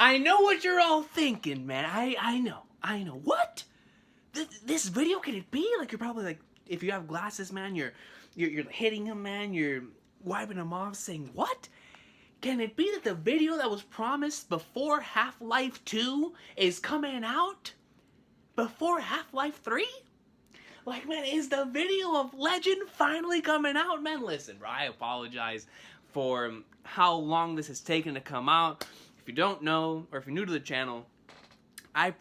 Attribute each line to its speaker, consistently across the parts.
Speaker 1: I know what you're all thinking, man. I know. What? This video, can it be? Like, you're probably like, if you have glasses, man, you're hitting him, man. You're wiping him off, saying, what? Can it be that the video that was promised before Half-Life 2 is coming out? Before Half-Life 3? Like, man, is the video of Legend finally coming out? Man, listen, bro, I apologize for how long this has taken to come out. If you don't know, or if you're new to the channel, I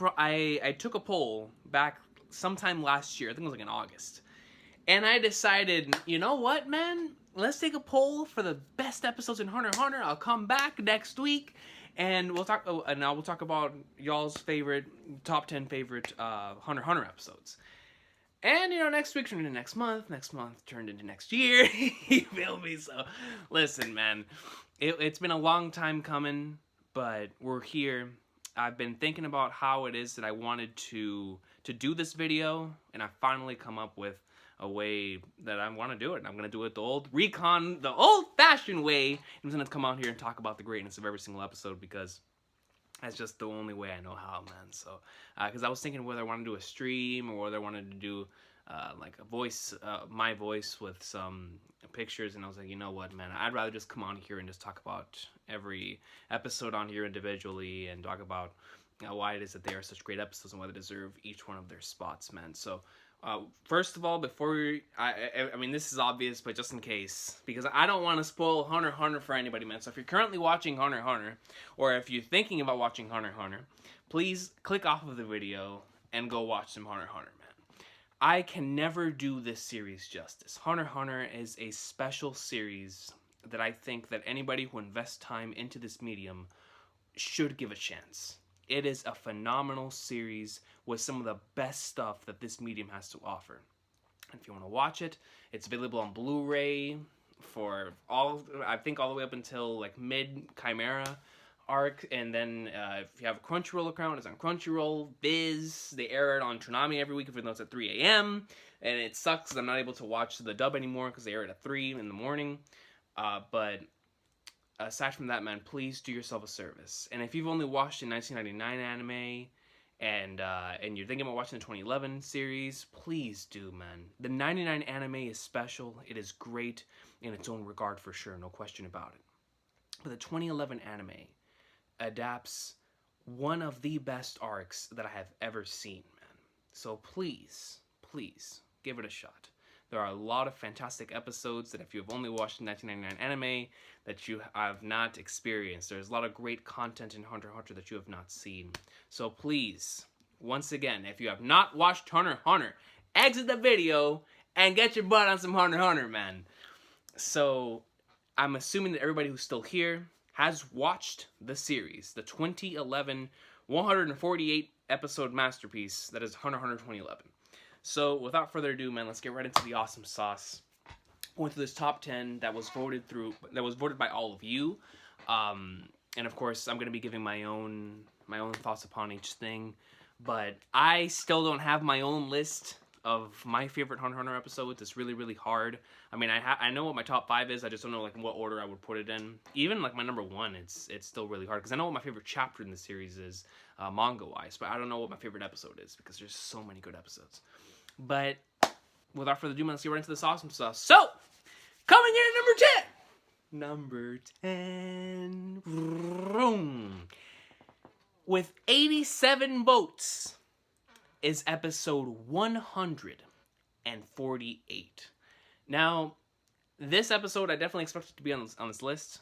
Speaker 1: took a poll back sometime last year. I think it was like in August. And I decided, you know what, man? Let's take a poll for the best episodes in Hunter x Hunter. I'll come back next week, and we'll talk. And I will talk about y'all's favorite, top 10 favorite Hunter x Hunter episodes. And, you know, next week turned into next month turned into next year. You feel me? So, listen, man, it's been a long time coming, but we're here. I've been thinking about how it is that I wanted to do this video, and I finally come up with a way that I want to do it. I'm going to do it the old Recon, the old-fashioned way. I'm going to come out here and talk about the greatness of every single episode, because that's just the only way I know how, man. So, because I was thinking whether I wanted to do a stream or whether I wanted to do like a voice, my voice with some pictures, and I was like, you know what, man, I'd rather just come on here and just talk about every episode on here individually and talk about why it is that they are such great episodes and why they deserve each one of their spots, man. So, first of all, before I mean, this is obvious, but just in case, because I don't want to spoil Hunter x Hunter for anybody, man. So if you're currently watching Hunter x Hunter, or if you're thinking about watching Hunter x Hunter, please click off of the video and go watch some Hunter x Hunter, man. I can never do this series justice. Hunter x Hunter is a special series that I think that anybody who invests time into this medium should give a chance. It is a phenomenal series with some of the best stuff that this medium has to offer. And if you want to watch it, it's available on Blu-ray for I think all the way up until like mid-Chimera arc. And then if you have a Crunchyroll account, it's on Crunchyroll, Viz. They air it on Toonami every week, even though it's at 3 a.m. And it sucks because I'm not able to watch the dub anymore because they air it at 3 in the morning. But aside from that, man, please do yourself a service. And if you've only watched the 1999 anime and you're thinking about watching the 2011 series, please do, man. The 99 anime is special. It is great in its own regard for sure, no question about it. But the 2011 anime adapts one of the best arcs that I have ever seen, man. So please, please give it a shot. There are a lot of fantastic episodes that if you have only watched the 1999 anime that you have not experienced. There's a lot of great content in Hunter x Hunter that you have not seen. So please, once again, if you have not watched Hunter x Hunter, exit the video and get your butt on some Hunter x Hunter, man. So I'm assuming that everybody who's still here has watched the series, the 2011 148 episode masterpiece that is Hunter x Hunter 2011. So, without further ado, man, let's get right into the awesome sauce. Going through this top 10 that was voted by all of you, and of course, I'm gonna be giving my own thoughts upon each thing. But I still don't have my own list of my favorite Hunter x Hunter episodes. It's really, really hard. I mean, I know what my top 5 is. I just don't know like in what order I would put it in. Even like my number 1, it's still really hard because I know what my favorite chapter in the series is, manga-wise, but I don't know what my favorite episode is because there's so many good episodes. But without further ado, let's get right into this awesome stuff. So, coming in at number 10. Vroom. With 87 votes is episode 148. Now, this episode I definitely expected to be on this list.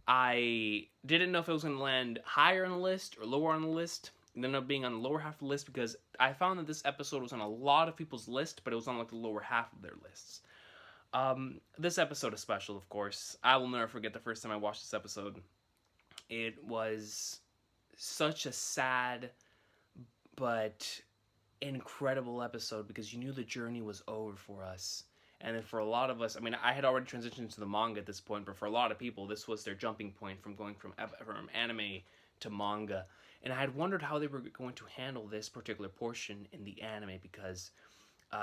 Speaker 1: I didn't know if it was going to land higher on the list or lower on the list. It ended up being on the lower half of the list because I found that this episode was on a lot of people's list, but it was on like the lower half of their lists. This episode is special, of course. I will never forget the first time I watched this episode. It was such a sad but incredible episode because you knew the journey was over for us. And then for a lot of us, I mean, I had already transitioned to the manga at this point, but for a lot of people, this was their jumping point from going from anime to manga. And I had wondered how they were going to handle this particular portion in the anime because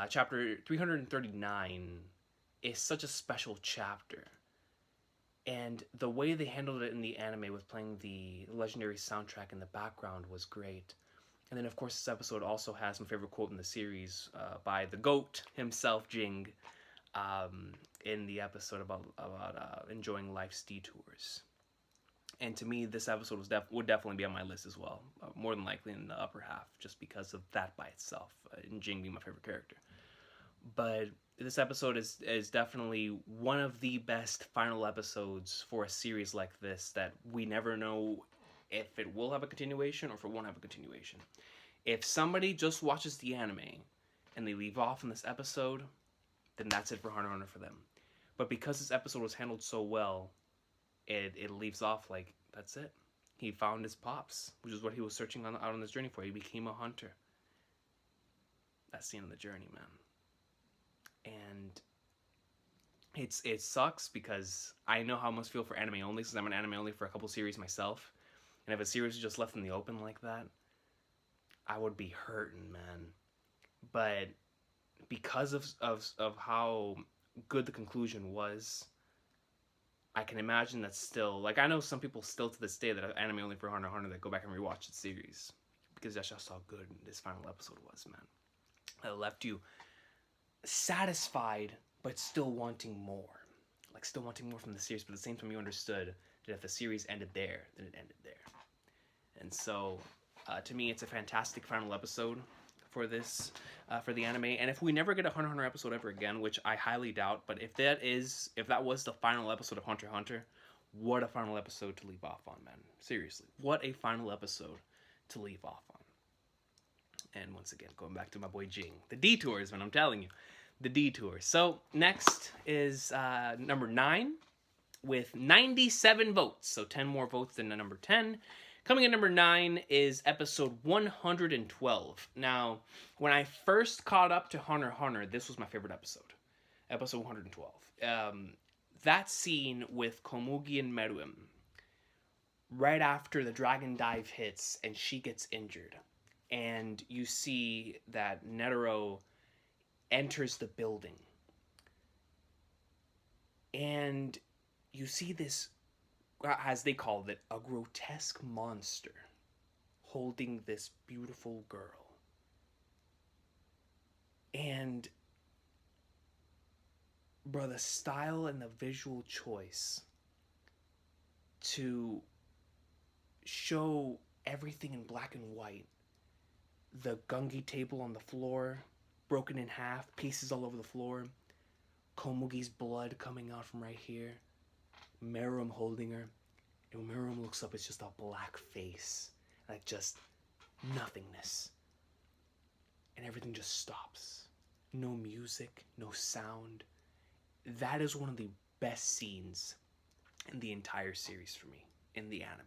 Speaker 1: chapter 339 is such a special chapter. And the way they handled it in the anime with playing the legendary soundtrack in the background was great. And then, of course, this episode also has my favorite quote in the series by the GOAT himself, Jing, in the episode about enjoying life's detours. And to me, this episode would definitely be on my list as well, more than likely in the upper half, just because of that by itself, and Jing being my favorite character. But this episode is definitely one of the best final episodes for a series like this that we never know if it will have a continuation or if it won't have a continuation. If somebody just watches the anime and they leave off in this episode, then that's it for Hunter x Hunter for them. But because this episode was handled so well, it leaves off like, that's it. He found his pops, which is what he was searching out on this journey for. He became a hunter. That's the end of the journey, man. And it sucks because I know how I must feel for anime only, since I'm an anime only for a couple series myself. And if a series is just left in the open like that, I would be hurting, man. But because of how good the conclusion was, I can imagine that still, like, I know some people still to this day that are anime only for Hunter x Hunter that go back and rewatch the series because that's just how good this final episode was, man. It left you satisfied but still wanting more, like still wanting more from the series, but at the same time you understood that if the series ended there, then it ended there. And so to me, it's a fantastic final episode for this for the anime. And if we never get a Hunter x Hunter episode ever again, which I highly doubt, but if that was the final episode of Hunter x Hunter, what a final episode to leave off on, man. Seriously, what a final episode to leave off on. And once again, going back to my boy Jing, the detours, man, I'm telling you, the detours. So next is number 9 with 97 votes, so 10 more votes than number 10. Coming in number 9 is episode 112. Now, when I first caught up to Hunter x Hunter, this was my favorite episode. Episode 112. That scene with Komugi and Meruem, right after the dragon dive hits and she gets injured. And you see that Netero enters the building. And you see this, as they called it, a grotesque monster holding this beautiful girl. And, bro, the style and the visual choice to show everything in black and white, the gungi table on the floor, broken in half, pieces all over the floor, Komugi's blood coming out from right here, Meruem holding her, and when Meruem looks up, it's just a black face, like just nothingness, and everything just stops. No music, no sound. That is one of the best scenes in the entire series for me, in the anime.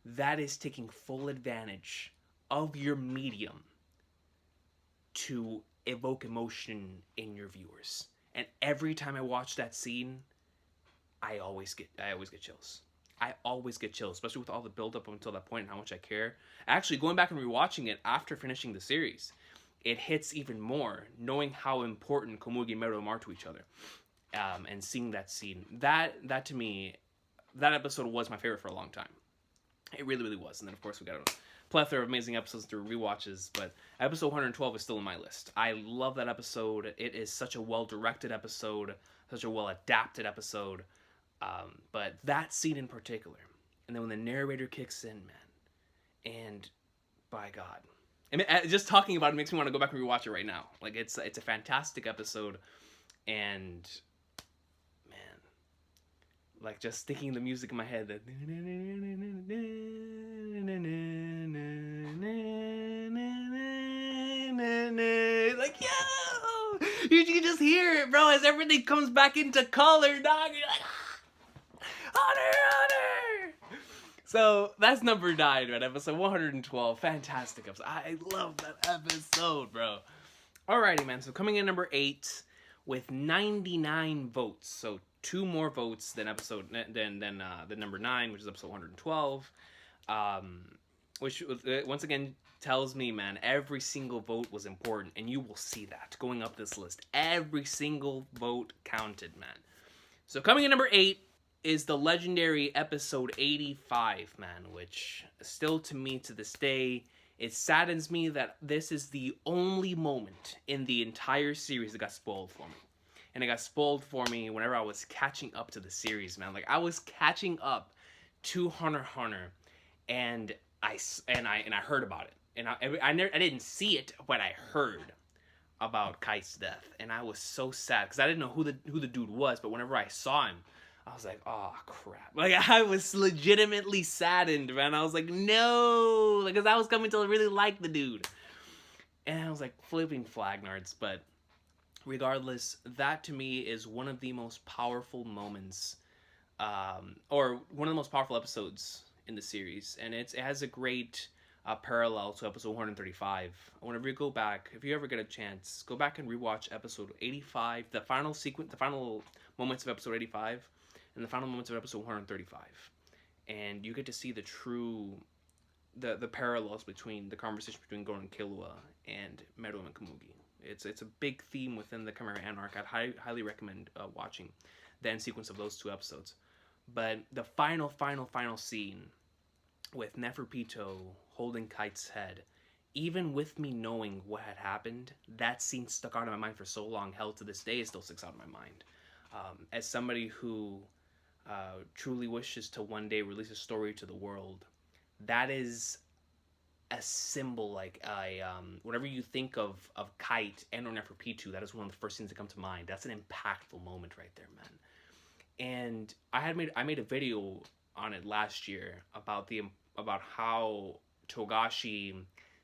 Speaker 1: That is taking full advantage of your medium to evoke emotion in your viewers. And every time I watch that scene, I always get chills. I always get chills, especially with all the build up until that point and how much I care. Actually, going back and rewatching it after finishing the series, it hits even more, knowing how important Komugi and Meruem are to each other. And seeing that scene, that to me, that episode was my favorite for a long time. It really, really was. And then, of course, we got a plethora of amazing episodes through rewatches, but episode 112 is still in my list. I love that episode. It is such a well-directed episode, such a well-adapted episode, but that scene in particular, and then when the narrator kicks in, man, and by God, I mean, just talking about it makes me want to go back and rewatch it right now. Like, it's a fantastic episode, and man, like, just thinking the music in my head, that like, yo, you can just hear it, bro, as everything comes back into color, dog. You're like, Hunter. So that's number 9, man. Episode 112, fantastic episode. I love that episode, bro. Alrighty, man. So coming in number 8 with 99 votes. So 2 more votes than the number 9, which is episode 112. Which once again tells me, man, every single vote was important, and you will see that going up this list. Every single vote counted, man. So coming in number 8 is the legendary episode 85, man, which still to me to this day, it saddens me that this is the only moment in the entire series that got spoiled for me. And it got spoiled for me whenever I was catching up to the series, man. Like, I was catching up to Hunter x Hunter, and I heard about it. And I didn't see it, but I heard about Kite's death, and I was so sad because I didn't know who the dude was. But whenever I saw him, I was like, oh crap! Like, I was legitimately saddened, man. I was like, no, because I was coming to really like the dude, and I was like flipping flagnards. But regardless, that to me is one of the most powerful moments, or one of the most powerful episodes in the series, and it has a great parallel to episode 135. Whenever you go back, if you ever get a chance, go back and rewatch episode 85, the final sequence, the final moments of episode 85, and the final moments of episode 135, and you get to see the true, the parallels between the conversation between Gon and Killua and Meruem and Komugi. It's a big theme within the Chimera Ant arc. I'd highly recommend watching the end sequence of those two episodes. But the final scene with Neferpito holding Kite's head, even with me knowing what had happened, that scene stuck out in my mind for so long. Hell, to this day, it still sticks out in my mind. As somebody who truly wishes to one day release a story to the world, that is a symbol. Like, whenever you think of Kite and or Neferpitou, that is one of the first things that come to mind. That's an impactful moment right there, man. And I made a video on it last year about how Togashi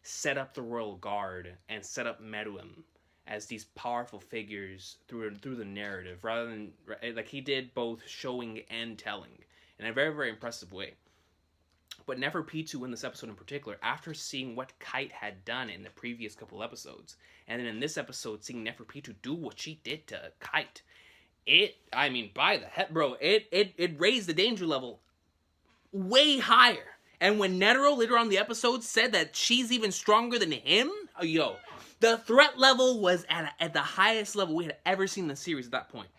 Speaker 1: set up the Royal Guard and set up Meruem as these powerful figures through the narrative, rather than, like, he did both showing and telling in a very, very impressive way. But Neferpitou in this episode in particular, after seeing what Kite had done in the previous couple episodes, and then in this episode seeing Neferpitou do what she did to Kite, by the heck, bro, it raised the danger level way higher. And when Netero later on in the episode said that she's even stronger than him, the threat level was at the highest level we had ever seen in the series at that point.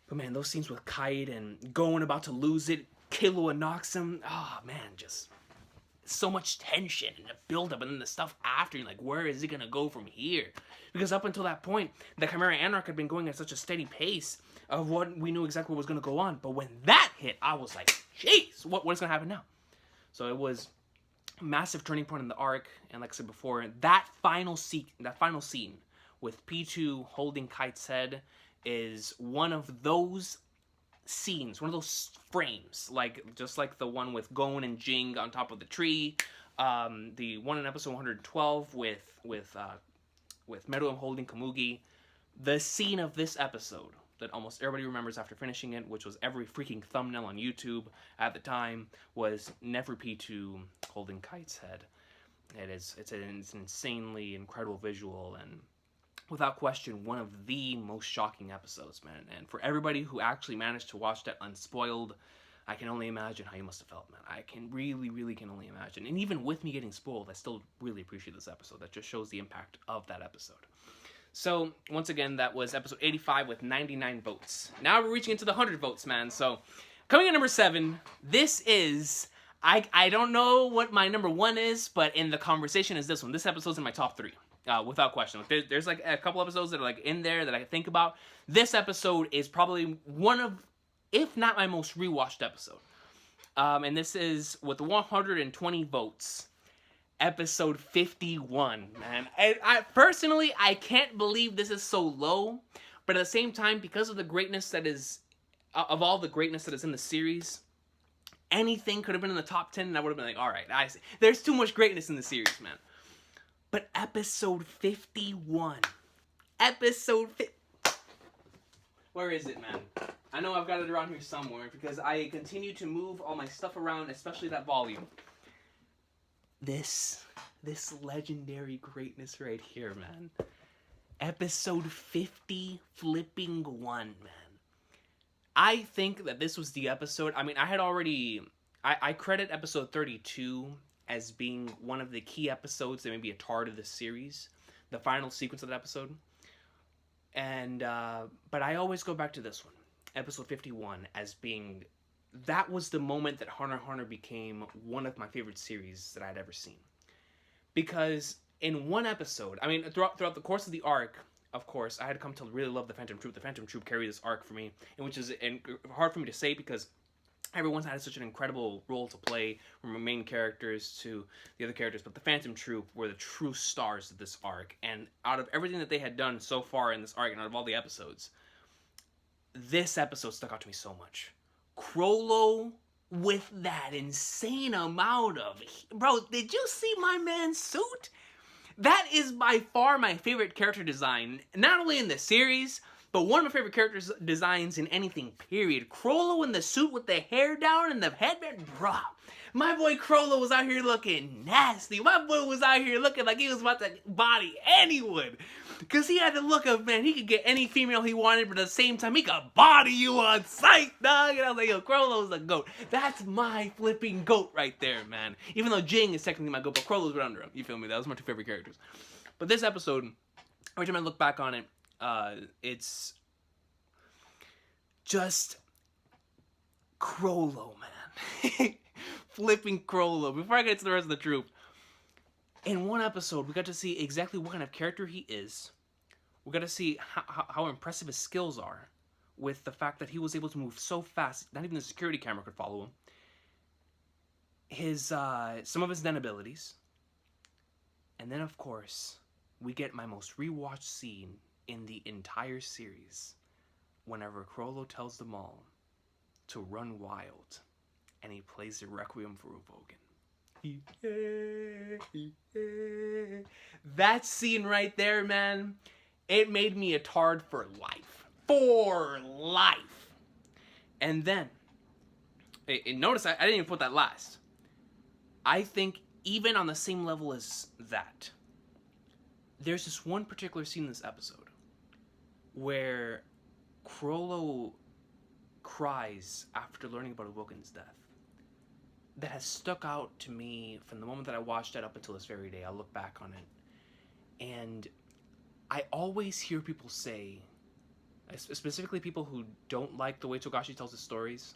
Speaker 1: But man, those scenes with Kite and Gon about to lose it, Killua knocks him, oh man, just so much tension and the build up, and then the stuff after, you're like, where is it gonna go from here? Because up until that point, the Chimera Ant arc had been going at such a steady pace of what we knew exactly what was gonna go on. But when that hit, I was like, jeez, what is gonna happen now? So it was a massive turning point in the arc, and like I said before, that final scene with Pitou holding Kite's head is one of those scenes, one of those frames, just like the one with Gon and Jing on top of the tree, the one in episode 112 with Meruem holding Komugi, the scene of this episode that almost everybody remembers after finishing it, which was every freaking thumbnail on YouTube at the time, was Neferpitou holding Kite's head. It's an insanely incredible visual, and without question, one of the most shocking episodes, man. And for everybody who actually managed to watch that unspoiled, I can only imagine how you must have felt, man. I can really can only imagine. And even with me getting spoiled, I still really appreciate this episode. That just shows the impact of that episode. So, once again, that was episode 85 with 99 votes. Now we're reaching into the 100 votes, man. So, coming at number 7, this is... I don't know what my number 1 is, but in the conversation is this one. This episode's in my top 3. Without question. There's like a couple episodes that are like in there that I think about. This episode is probably one of, if not my most rewatched episode. And this is with 120 votes, episode 51, man. I personally, I can't believe this is so low, but at the same time, because of the greatness that is, of all the greatness that is in the series, anything could have been in the top 10, and I would have been like, all right, I see. There's too much greatness in the series, man. But episode 51. Where is it, man? I know I've got it around here somewhere because I continue to move all my stuff around, especially that volume. This legendary greatness right here, man. Episode 50 flipping 1, man. I think that this was the episode. I mean, I had already... I credit episode 32 as being one of the key episodes that may be a part of the series. The final sequence of that episode. And, but I always go back to this one. episode 51 as being, that was the moment that Hunter x Hunter became one of my favorite series that I'd ever seen. Because in one episode, I mean, throughout the course of the arc, of course, I had come to really love the Phantom Troop. The Phantom Troop carried this arc for me, and which is hard for me to say because everyone's had such an incredible role to play, from the main characters to the other characters, but the Phantom Troop were the true stars of this arc. And out of everything that they had done so far in this arc, and out of all the episodes, this episode stuck out to me so much. Chrollo with that insane amount of... Bro, did you see my man's suit? That is by far my favorite character design, not only in the series, but one of my favorite character designs in anything, period. Chrollo in the suit with the hair down and the headband, bruh. My boy Chrollo was out here looking nasty. My boy was out here looking like he was about to body anyone. Because he had the look of, man, he could get any female he wanted, but at the same time, he could body you on sight, dog. And I was like, yo, Chrollo's the GOAT. That's my flipping GOAT right there, man. Even though Jing is technically my GOAT, but Chrollo's right under him. You feel me? That was my two favorite characters. But this episode, every time I look back on it, it's just Chrollo, man. Flipping Chrollo. Before I get to the rest of the troop, in one episode, we got to see exactly what kind of character he is. We got to see how impressive his skills are, with the fact that he was able to move so fast, not even the security camera could follow him. His some of his den abilities. And then, of course, we get my most rewatched scene in the entire series, whenever Chrollo tells them all to run wild, and he plays the Requiem for Uvogan. That scene right there, man, it made me a tard for life. For life. And then, notice I didn't even put that last. I think even on the same level as that, there's this one particular scene in this episode where Chrollo cries after learning about Uvogan's death. That has stuck out to me from the moment that I watched it up until this very day. I look back on it, and I always hear people say, specifically people who don't like the way Togashi tells his stories,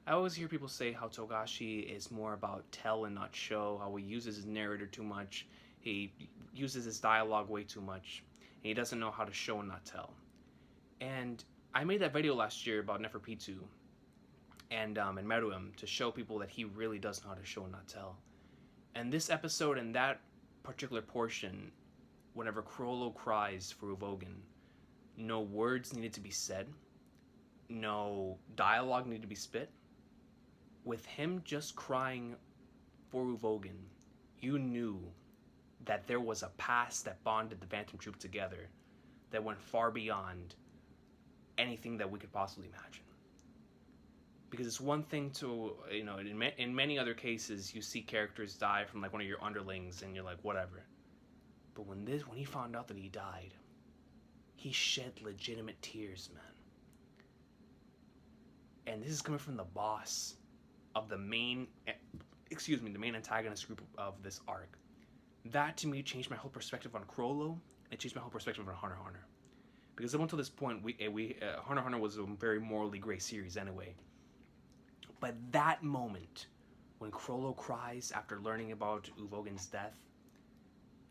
Speaker 1: I always hear people say how Togashi is more about tell and not show, how he uses his narrator too much, he uses his dialogue way too much, and he doesn't know how to show and not tell. And I made that video last year about Neferpitu and Meruem to show people that he really does know how to show and not tell. And this episode and that particular portion, whenever Chrollo cries for Uvogan, no words needed to be said, no dialogue needed to be spit. With him just crying for Uvogan, you knew that there was a past that bonded the Phantom Troop together that went far beyond anything that we could possibly imagine. Because it's one thing to, you know, in many other cases, you see characters die from like one of your underlings and you're like, whatever. But when he found out that he died, he shed legitimate tears, man. And this is coming from the boss of the main antagonist group of this arc. That to me changed my whole perspective on Chrollo. It changed my whole perspective on Hunter x Hunter. Because up until this point, Hunter x Hunter was a very morally gray series anyway. But that moment, when Chrollo cries after learning about Uvogan's death,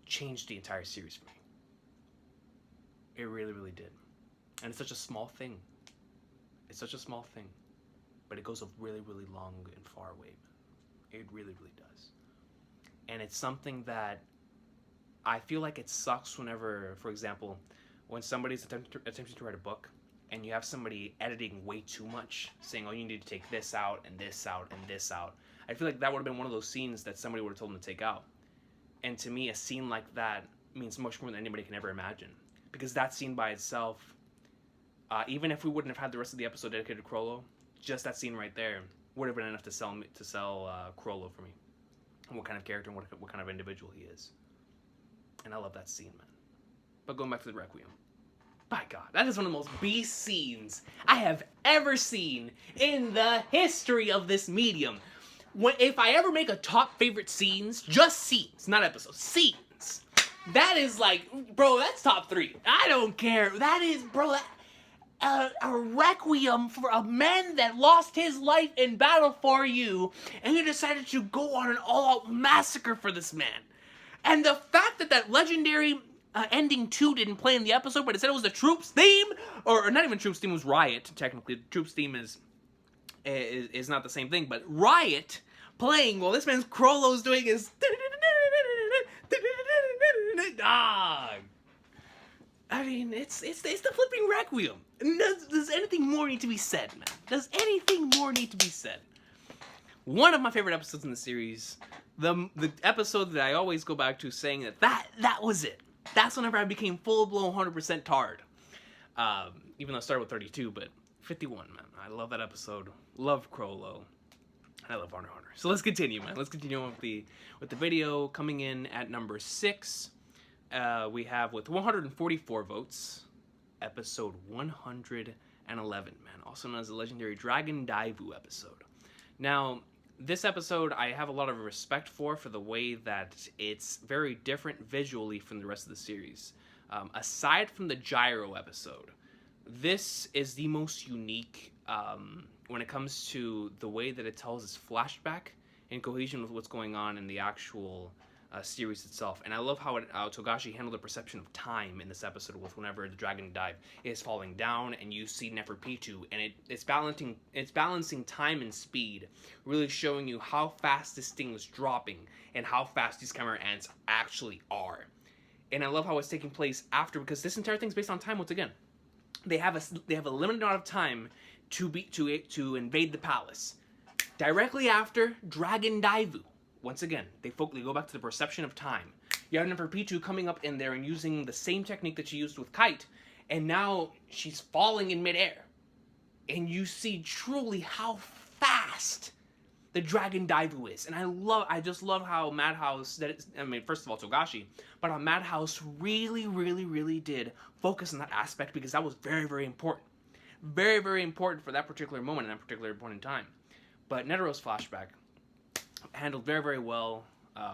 Speaker 1: changed the entire series for me. It really, really did. And it's such a small thing. It's such a small thing. But it goes a really, really long and far way. It really, really does. And it's something that I feel like it sucks whenever, for example, when somebody's attempting to write a book, and you have somebody editing way too much, saying, oh, you need to take this out, and this out, and this out. I feel like that would have been one of those scenes that somebody would have told them to take out. And to me, a scene like that means much more than anybody can ever imagine. Because that scene by itself, even if we wouldn't have had the rest of the episode dedicated to Chrollo, just that scene right there would have been enough to sell Chrollo for me. And what kind of character and what kind of individual he is. And I love that scene, man. But going back to the Requiem. By God, that is one of the most beast scenes I have ever seen in the history of this medium. If I ever make a top favorite scenes, just scenes, not episodes, scenes, that is like, bro, that's top 3. I don't care. That is, bro, a requiem for a man that lost his life in battle for you, and you decided to go on an all-out massacre for this man. And the fact that that legendary ending 2 didn't play in the episode, but instead it was the Troops theme, or not even Troops theme, it was Riot, technically. The Troops theme is not the same thing, but Riot playing while this man's Crollo's doing his dog. I mean, it's the flipping requiem. Does anything more need to be said, man? Does anything more need to be said? One of my favorite episodes in the series, the episode that I always go back to saying that was it. That's whenever I became full-blown 100% Tard. Even though I started with 32, but 51, man. I love that episode. Love Crollo. I love Hunter x Hunter. So let's continue, man. Let's continue on with the video. Coming in at number 6, we have with 144 votes, episode 111, man. Also known as the legendary Dragon Daivu episode. Now, this episode I have a lot of respect for the way that it's very different visually from the rest of the series. Aside from the Gyro episode, this is the most unique when it comes to the way that it tells its flashback in cohesion with what's going on in the actual series itself. And I love how Togashi handled the perception of time in this episode with whenever the Dragon Dive is falling down and you see Neferpitou, and it's balancing time and speed, really showing you how fast this thing is dropping and how fast these camera ants actually are. And I love how it's taking place after, because this entire thing's based on time once again. They have a limited amount of time to invade the palace. Directly after Dragon Daivu. Once again, they go back to the perception of time. You have Neferpitou coming up in there and using the same technique that she used with Kite, and now she's falling in midair. And you see truly how fast the Dragon Daivu is. And I just love how Madhouse, first of all Togashi, but how Madhouse really did focus on that aspect, because that was very, very important. Very, very important for that particular moment and that particular point in time. But Netero's flashback, handled very, very well.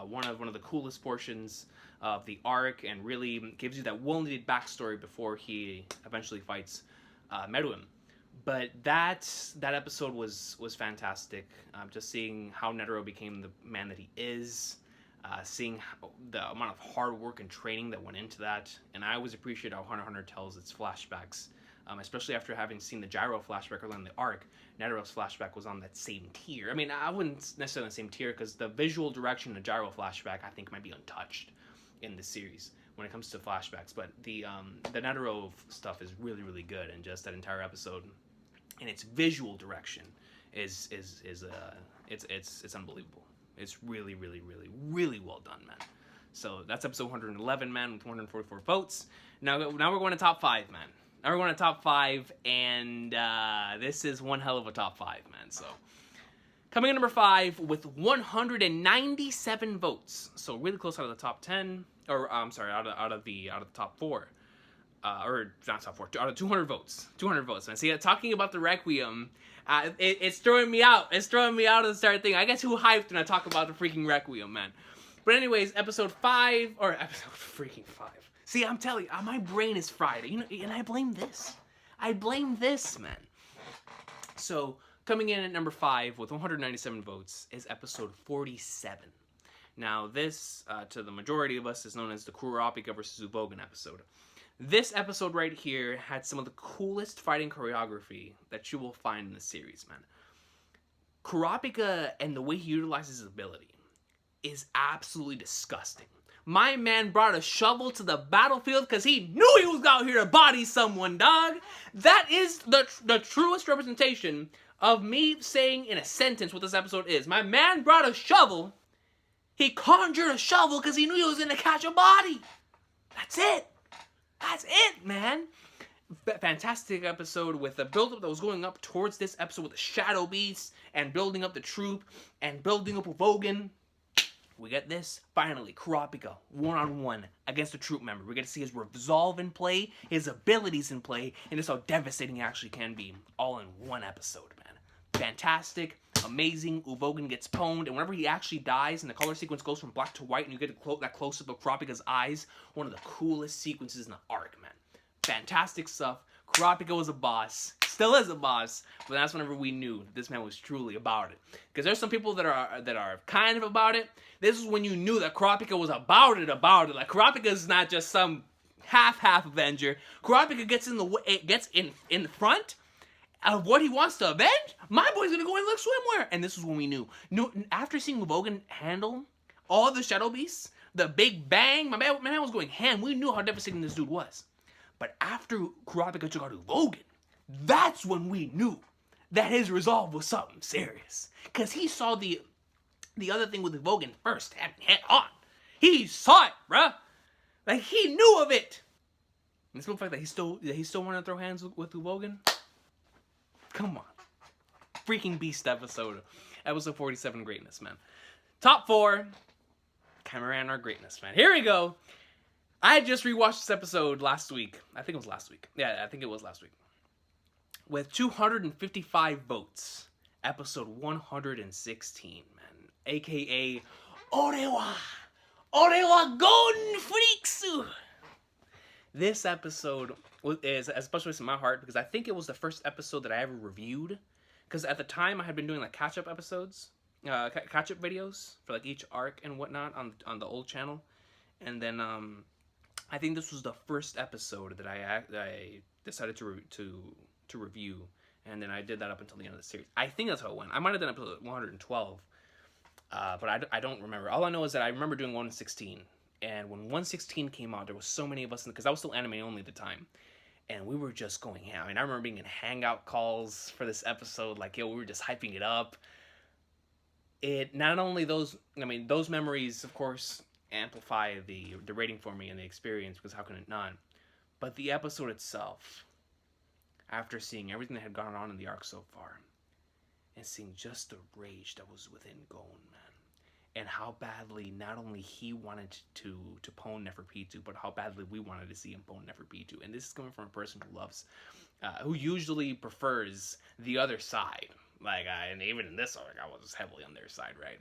Speaker 1: One of the coolest portions of the arc, and really gives you that well-needed backstory before he eventually fights Meruem. But that episode was fantastic. Just seeing how Netero became the man that he is, seeing the amount of hard work and training that went into that, and I always appreciate how Hunter x Hunter tells its flashbacks. Especially after having seen the Gyro flashback early in the arc, Netero's flashback was on that same tier. I mean, I wouldn't necessarily on the same tier, because the visual direction of Gyro flashback I think might be untouched in the series when it comes to flashbacks. But the Netero stuff is really good, and just that entire episode and its visual direction is it's unbelievable. It's really well done, man. So that's episode 111, man, with 144 votes. Now we're going to top 5, man. Now we're going to top 5, and this is one hell of a top 5, man. So, coming in number 5 with 197 votes, so really close out of the top 10, or I'm sorry, out of the top 4, or not top 4, out of 200 votes, 200 votes. Man, see, talking about the Requiem, it's throwing me out. It's throwing me out of the start thing. I get too hyped when I talk about the freaking Requiem, man. But anyways, episode 5. See, I'm telling you, my brain is fried, and I blame this. I blame this, man. So, coming in at number 5 with 197 votes is episode 47. Now, this, to the majority of us, is known as the Kurapika vs. Ubogan episode. This episode right here had some of the coolest fighting choreography that you will find in the series, man. Kurapika and the way he utilizes his ability is absolutely disgusting. My man brought a shovel to the battlefield because he knew he was out here to body someone, dog. That is the truest representation of me saying in a sentence what this episode is. My man brought a shovel. He conjured a shovel because he knew he was going to catch a body. That's it. That's it, man. Fantastic episode with the build-up that was going up towards this episode with the Shadow Beast and building up the troop and building up Uvogan. We get this, finally, Kurapika, one-on-one against a troop member. We get to see his resolve in play, his abilities in play, and just how devastating he actually can be, all in one episode, man. Fantastic, amazing. Uvogan gets pwned, and whenever he actually dies, and the color sequence goes from black to white, and you get that close-up of Kurapika's eyes, one of the coolest sequences in the arc, man. Fantastic stuff. Kurapika was a boss. Still is a boss. But that's whenever we knew this man was truly about it. Because there's some people that are kind of about it. This is when you knew that Kurapika was about it. Like, Kurapika is not just some half Avenger. Kurapika gets in front of what he wants to avenge. My boy's gonna go and look swimwear. And this is when we knew. After seeing Vogan handle all the Shadow Beasts, the Big Bang, my man was going ham. We knew how devastating this dude was. But after Kurapika took out Vogan, that's when we knew that his resolve was something serious. Because he saw the other thing with Vogan first, head on. He saw it, bruh. Like, he knew of it. And this fact that he still wanted to throw hands with Vogan. Come on. Freaking beast episode. Episode 47, greatness, man. Top 4. Cameron, our greatness, man. Here we go. I just rewatched this episode last week. I think it was last week. Yeah, I think it was last week. With 255 votes. Episode 116, man. AKA Orewa Golden Freaksu. This episode is as special in my heart because I think it was the first episode that I ever reviewed. Because at the time I had been doing like catch-up episodes, catch-up videos for like each arc and whatnot on the old channel, and then I think this was the first episode that I decided to review, and then I did that up until the end of the series. I think that's how it went. I might have done episode 112, but I don't remember. All I know is that I remember doing 116, and when 116 came out, there was so many of us because I was still anime only at the time. And we were just going ham. I mean, I remember being in hangout calls for this episode. Like, yo, we were just hyping it up. It, not only those memories, of course, amplify the rating for me and the experience, because how can it not? But the episode itself, after seeing everything that had gone on in the arc so far, and seeing just the rage that was within Gon, man. And how badly not only he wanted to pwn Neferpitou, but how badly we wanted to see him pwn Neferpitou. And this is coming from a person who loves, who usually prefers the other side. Like, and even in this arc, I was heavily on their side, right?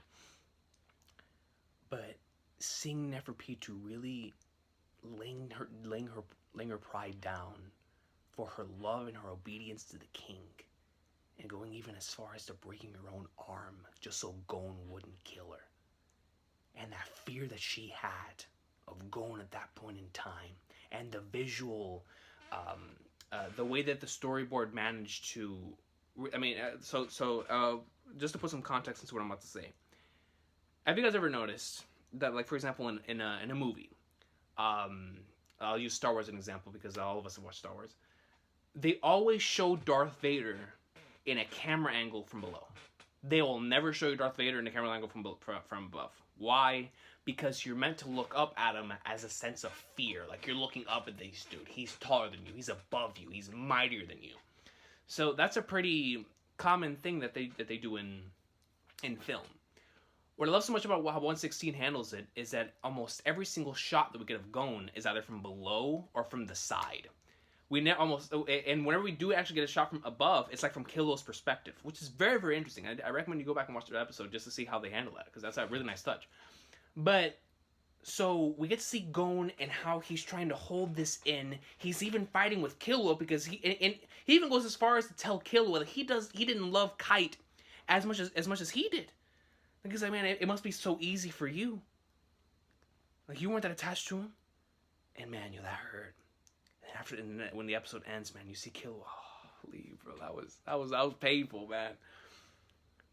Speaker 1: But seeing Neferpitou really laying her pride down for her love and her obedience to the king, and going even as far as to breaking her own arm just so Gon wouldn't kill her. And that fear that she had of Gon at that point in time, and the visual, the way that the storyboard managed to, just to put some context into what I'm about to say. Have you guys ever noticed that, like, for example, in a movie, I'll use Star Wars as an example because all of us have watched Star Wars. They always show Darth Vader in a camera angle from below. They will never show you Darth Vader in a camera angle from above. Why? Because you're meant to look up at him as a sense of fear. Like, you're looking up at this dude. He's taller than you. He's above you. He's mightier than you. So that's a pretty common thing that they do in film. What I love so much about how 116 handles it is that almost every single shot that we get of Gon is either from below or from the side. And whenever we do actually get a shot from above, it's like from Killo's perspective, which is very, very interesting. I recommend you go back and watch the episode just to see how they handle that, because that's a really nice touch. But, so, we get to see Gon and how he's trying to hold this in. He's even fighting with Killo, because he even goes as far as to tell Killo that he didn't love Kite as much as he did. Because, I mean, it must be so easy for you. Like, you weren't that attached to him. And, man, that hurt. And when the episode ends, man, you see Killo. Oh, leave, bro. That was painful, man.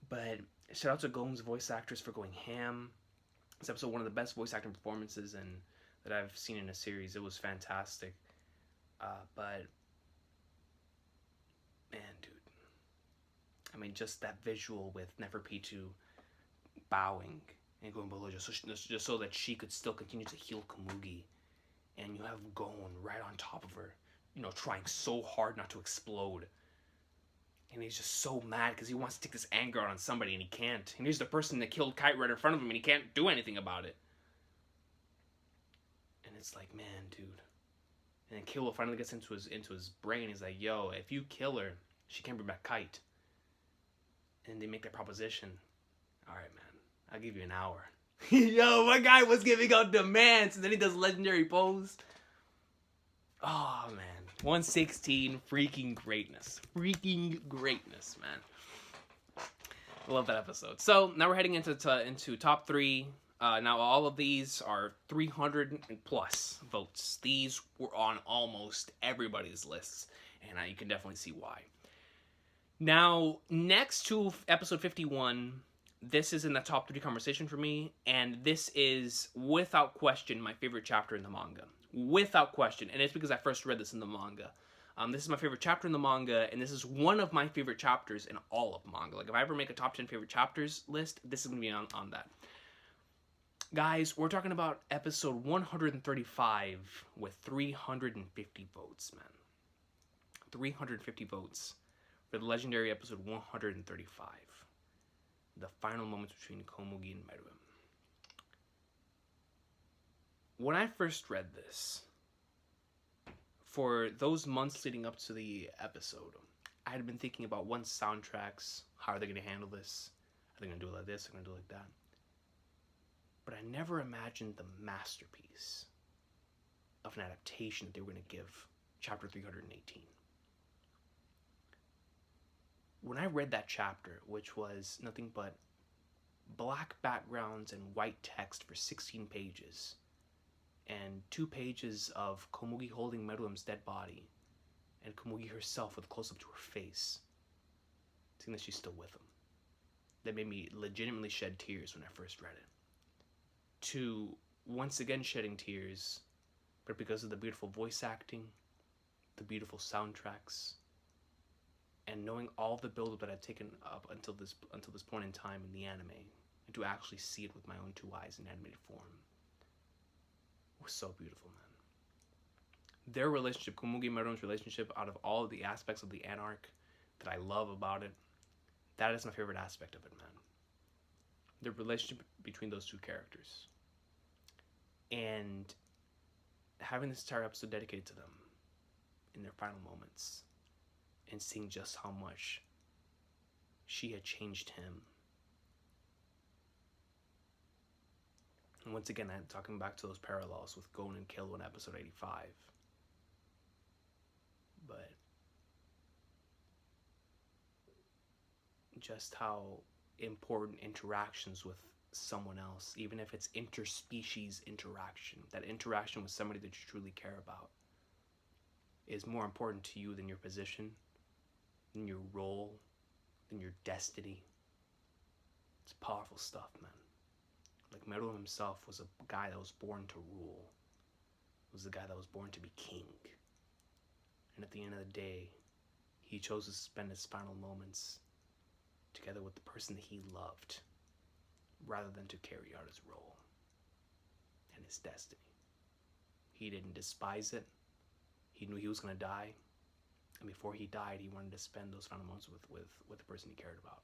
Speaker 1: But shout out to Gon's voice actress for going ham. This episode, one of the best voice acting performances that I've seen in a series. It was fantastic. But man, dude. I mean, just that visual with Neferpitou bowing and going below just so that she could still continue to heal Komugi. And you have Gon right on top of her, trying so hard not to explode. And he's just so mad because he wants to take this anger out on somebody and he can't. And here's the person that killed Kite right in front of him and he can't do anything about it. And it's like, man, dude. And then Killo finally gets into his brain. He's like, yo, if you kill her, she can't bring back Kite. And they make that proposition. All right, man, I'll give you an hour. Yo, my guy was giving out demands, and then he does legendary pose. Oh, man. 116, freaking greatness. Freaking greatness, man. I love that episode. So now we're heading into top 3. Now all of these are 300 and plus votes. These were on almost everybody's lists, and you can definitely see why. Now, next to episode 51, this is in the top 3 conversation for me, and this is, without question, my favorite chapter in the manga. Without question, and it's because I first read this in the manga. This is my favorite chapter in the manga, and this is one of my favorite chapters in all of manga. Like, if I ever make a top 10 favorite chapters list, this is going to be on that. Guys, we're talking about episode 135 with 350 votes, man. 350 votes for the legendary episode 135. The final moments between Komugi and Meruem. When I first read this, for those months leading up to the episode, I had been thinking about soundtracks. How are they going to handle this? Are they going to do it like this? Are they going to do it like that? But I never imagined the masterpiece of an adaptation that they were going to give chapter 318. When I read that chapter, which was nothing but black backgrounds and white text for 16 pages, and 2 pages of Komugi holding Meruem's dead body, and Komugi herself with a close-up to her face, seeing that she's still with him, that made me legitimately shed tears when I first read it. To once again shedding tears, but because of the beautiful voice acting, the beautiful soundtracks, and knowing all the build-up that I'd taken up until this point in time in the anime, and to actually see it with my own 2 eyes in animated form, was so beautiful, man. Their relationship, Komugi and Meruem's relationship, out of all of the aspects of the Anarch that I love about it, that is my favorite aspect of it, man. The relationship between those 2 characters. And having this entire episode dedicated to them in their final moments, and seeing just how much she had changed him. And once again, I'm talking back to those parallels with Gon and Killua in episode 85. But just how important interactions with someone else, even if it's interspecies interaction, that interaction with somebody that you truly care about, is more important to you than your position, than your role, than your destiny. It's powerful stuff, man. Like, Meruem himself was a guy that was born to rule. Was the guy that was born to be king. And at the end of the day, he chose to spend his final moments together with the person that he loved, rather than to carry out his role and his destiny. He didn't despise it. He knew he was going to die. And before he died, he wanted to spend those final moments with the person he cared about,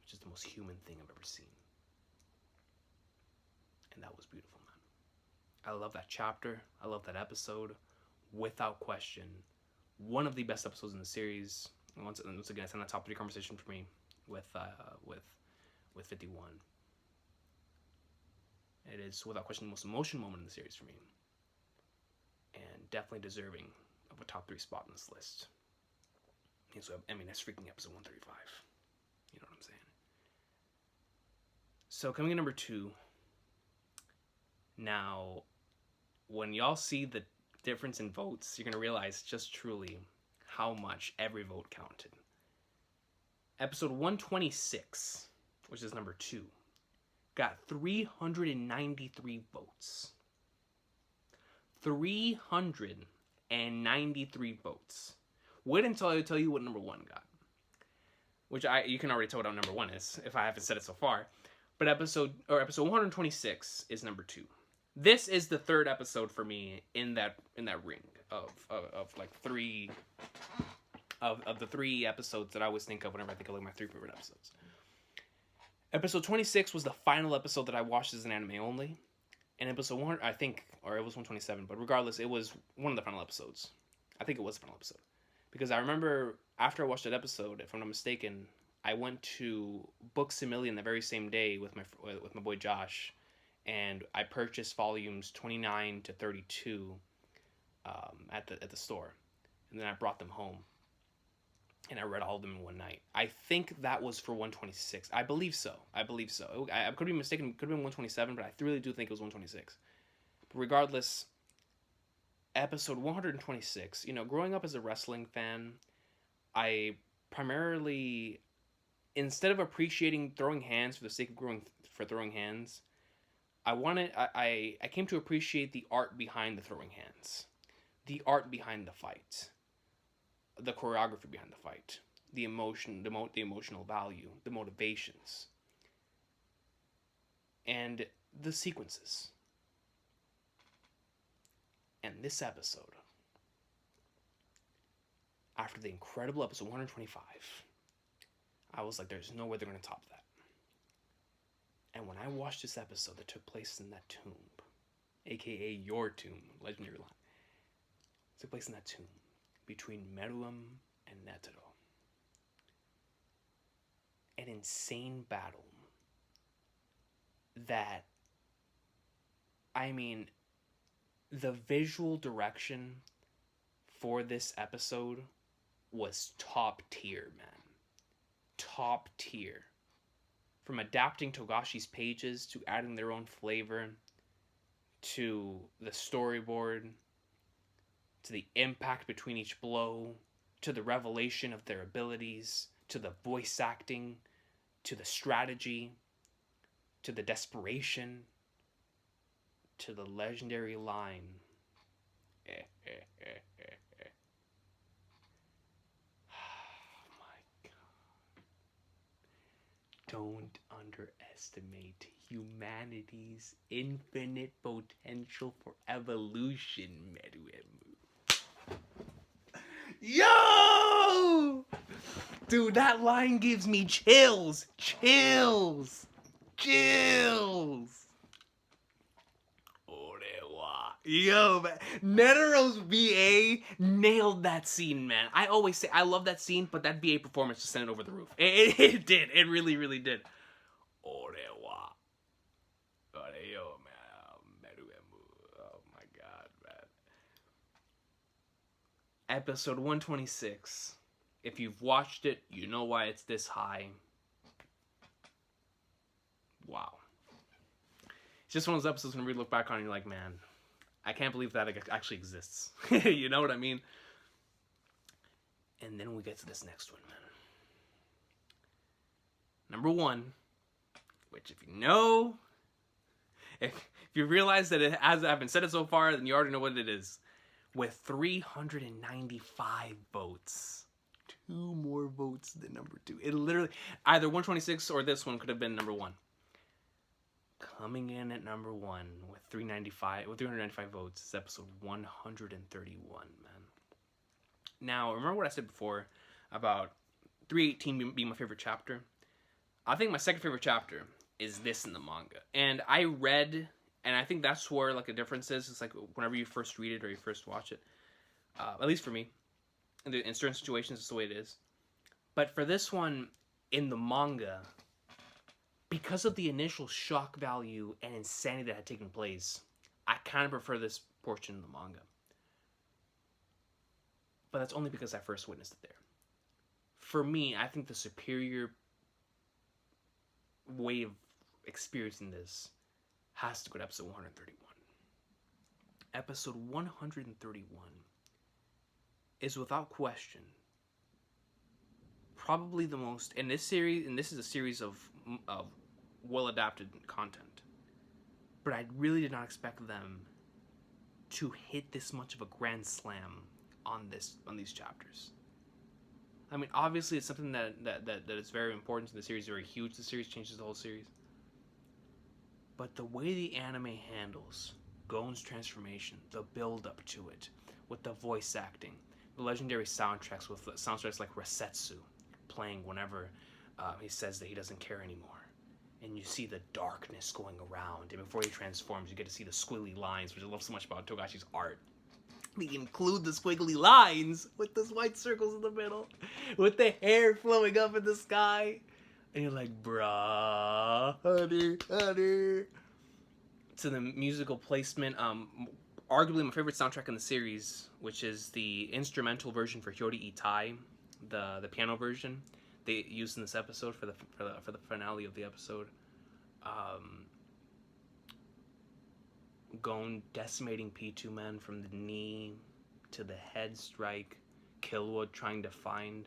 Speaker 1: which is the most human thing I've ever seen. And that was beautiful, man. I love that chapter. I love that episode. Without question, one of the best episodes in the series. And once again, it's in the top 3 conversation for me with 51. It is, without question, the most emotional moment in the series for me. And definitely deserving of a top 3 spot on this list. And so, I mean, that's freaking episode 135. You know what I'm saying? So, coming in number 2. Now, when y'all see the difference in votes, you're going to realize just truly how much every vote counted. Episode 126, which is number 2, got 393 votes. 393 votes. Wait until I tell you what number 1 got. Which you can already tell what number 1 is, if I haven't said it so far. But episode 126 is number 2. This is the 3rd episode for me in that ring of like 3 of the 3 episodes that I always think of whenever I think of like my 3 favorite episodes. Episode 26 was the final episode that I watched as an anime only. And episode 1, I think, or it was 127, but regardless, it was one of the final episodes. I think it was the final episode. Because I remember after I watched that episode, if I'm not mistaken, I went to Book Simillion the very same day with my boy Josh, and I purchased volumes 29 to 32 at the store. and then I brought them home. And I read all of them in one night. I think that was for 126. I believe so. I could be mistaken. It could have been 127, but I really do think it was 126. But regardless, episode 126. You know, growing up as a wrestling fan, I primarily, instead of appreciating throwing hands for the sake of throwing hands, I came to appreciate the art behind the throwing hands, the art behind the fight, the choreography behind the fight, the emotion, the emotional value, the motivations, and the sequences. And this episode, after the incredible episode 125, I was like, there's no way they're going to top that. And when I watched this episode that took place in that tomb, aka your tomb, legendary line, took place in that tomb between Meruem and Netero. An insane battle that, I mean, the visual direction for this episode was top tier, man. Top tier. From adapting Togashi's pages to adding their own flavor to the storyboard to the impact between each blow to the revelation of their abilities to the voice acting to the strategy to the desperation to the legendary line. Don't underestimate humanity's infinite potential for evolution, Meruem. Yo! Dude, that line gives me chills. Chills. Yo, man. Netero's VA nailed that scene, man. I always say I love that scene, but that VA performance just sent it over the roof. It did. It really, really did. Oh my god, man. Episode 126. If you've watched it, you know why it's this high. Wow. It's just one of those episodes when we look back on and you're like, man, I can't believe that actually exists. You know what I mean? And then we get to this next one, man. Number one, which if you know, if you realize that it has, I haven't said it so far, then you already know what it is. With 395 votes. 2 more votes than number 2. It literally, either 126 or this one could have been number 1. Coming in at number 1 with 395 votes is episode 131, man. Now, remember what I said before about 318 being my favorite chapter? I think my second favorite chapter is this in the manga. And I read, and I think that's where like a difference is. It's like whenever you first read it or you first watch it. At least for me. In certain situations, it's the way it is. But for this one, in the manga, because of the initial shock value and insanity that had taken place, I kind of prefer this portion in the manga. But that's only because I first witnessed it there. For me, I think the superior way of experiencing this has to go to episode 131. Episode 131 is without question probably the most, in this series, and this is a series of well-adapted content, but I really did not expect them to hit this much of a grand slam on these chapters. I mean, obviously it's something that is very important to the series, very huge. The series changes the whole series. But the way the anime handles Gon's transformation, the build-up to it, with the voice acting, the legendary soundtracks with soundtracks like Resetsu playing whenever he says that he doesn't care anymore. And you see the darkness going around, and before he transforms, you get to see the squiggly lines, which I love so much about Togashi's art. They include the squiggly lines with those white circles in the middle, with the hair flowing up in the sky. And you're like, bruh, honey. To the musical placement, arguably my favorite soundtrack in the series, which is the instrumental version for Hyori Itai, the piano version they used in this episode for the finale of the episode. Gon decimating P2 man from the knee to the head strike, Killwood trying to find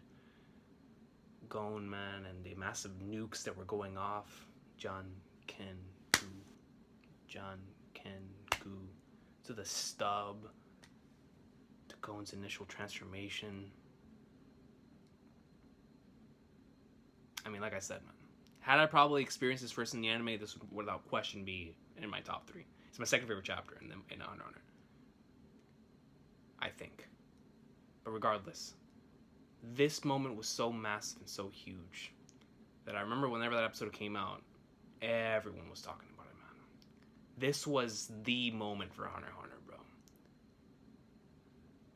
Speaker 1: Gon man, and the massive nukes that were going off. John Ken Gu to the stub, to Gon's initial transformation. I mean, like I said, man, had I probably experienced this first in the anime, this would without question be in my top 3. It's my second favorite chapter in Hunter x Hunter, I think. But regardless, this moment was so massive and so huge that I remember whenever that episode came out, everyone was talking about it, man. This was the moment for Hunter x Hunter, bro.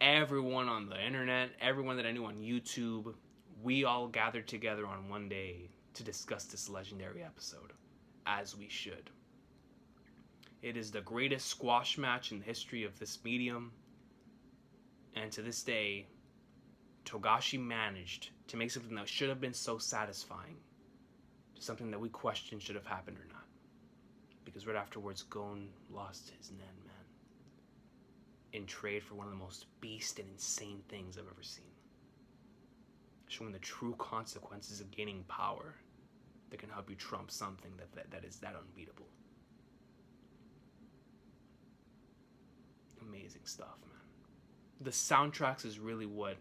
Speaker 1: Everyone on the internet, everyone that I knew on YouTube, we all gathered together on one day to discuss this legendary episode, as we should. It is the greatest squash match in the history of this medium, and to this day, Togashi managed to make something that should have been so satisfying to something that we questioned should have happened or not. Because right afterwards, Gon lost his Nen, man, in trade for one of the most beast and insane things I've ever seen. Showing the true consequences of gaining power that can help you trump something that is that unbeatable. Amazing stuff, man. The soundtracks is really what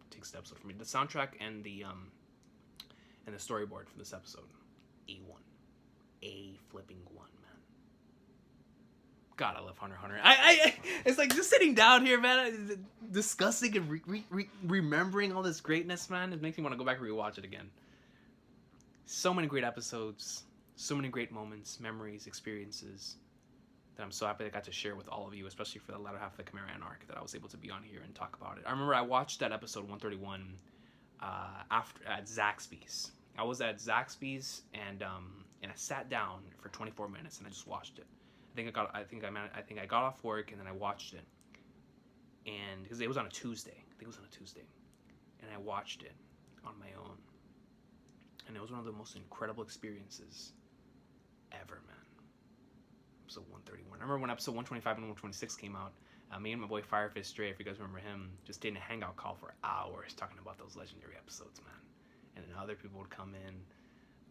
Speaker 1: takes the episode for me. The soundtrack and the storyboard for this episode, A1, A1, man. God, I love Hunter x Hunter. I it's like just sitting down here, man, discussing and remembering all this greatness, man. It makes me want to go back and rewatch it again. So many great episodes, so many great moments, memories, experiences that I'm so happy I got to share with all of you, especially for the latter half of the Chimera arc, that I was able to be on here and talk about it. I remember I watched that episode 131 after at Zaxby's. I was at Zaxby's and I sat down for 24 minutes and I just watched it. I think I got off work and then I watched it, and because it was on a Tuesday, and I watched it on my own, and it was one of the most incredible experiences ever, man. Episode 131. I remember when episode 125 and 126 came out. Me and my boy Firefish Stray, if you guys remember him, just did a hangout call for hours talking about those legendary episodes, man. And then other people would come in,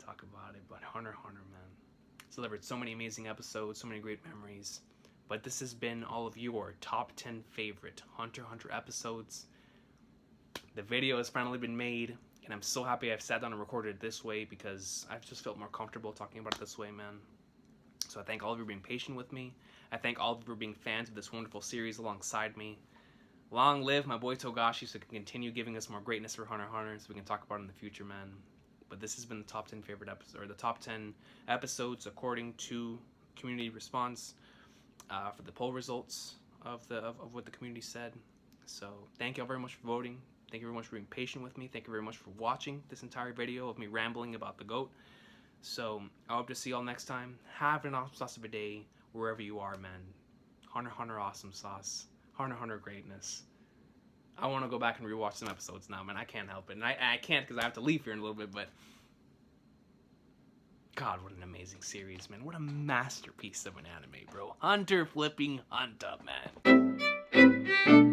Speaker 1: talk about it. But Hunter x Hunter, man, it's delivered so many amazing episodes, so many great memories. But this has been all of your top 10 favorite Hunter x Hunter episodes. The video has finally been made, and I'm so happy I've sat down and recorded it this way because I've just felt more comfortable talking about it this way, man. So I thank all of you for being patient with me. I thank all of you for being fans of this wonderful series alongside me. Long live my boy Togashi so he can continue giving us more greatness for Hunter x Hunter so we can talk about it in the future, man. But this has been the top 10 favorite episodes, or the top 10 episodes according to community response for the poll results of what the community said. So thank you all very much for voting. Thank you very much for being patient with me. Thank you very much for watching this entire video of me rambling about the GOAT. So I hope to see y'all next time. Have an awesome sauce of a day wherever you are, man. Hunter x Hunter awesome sauce. Hunter x Hunter greatness. I want to go back and rewatch some episodes now, man. I can't help it. And I can't because I have to leave here in a little bit, but God, what an amazing series, man. What a masterpiece of an anime, bro. Hunter flipping Hunter, man.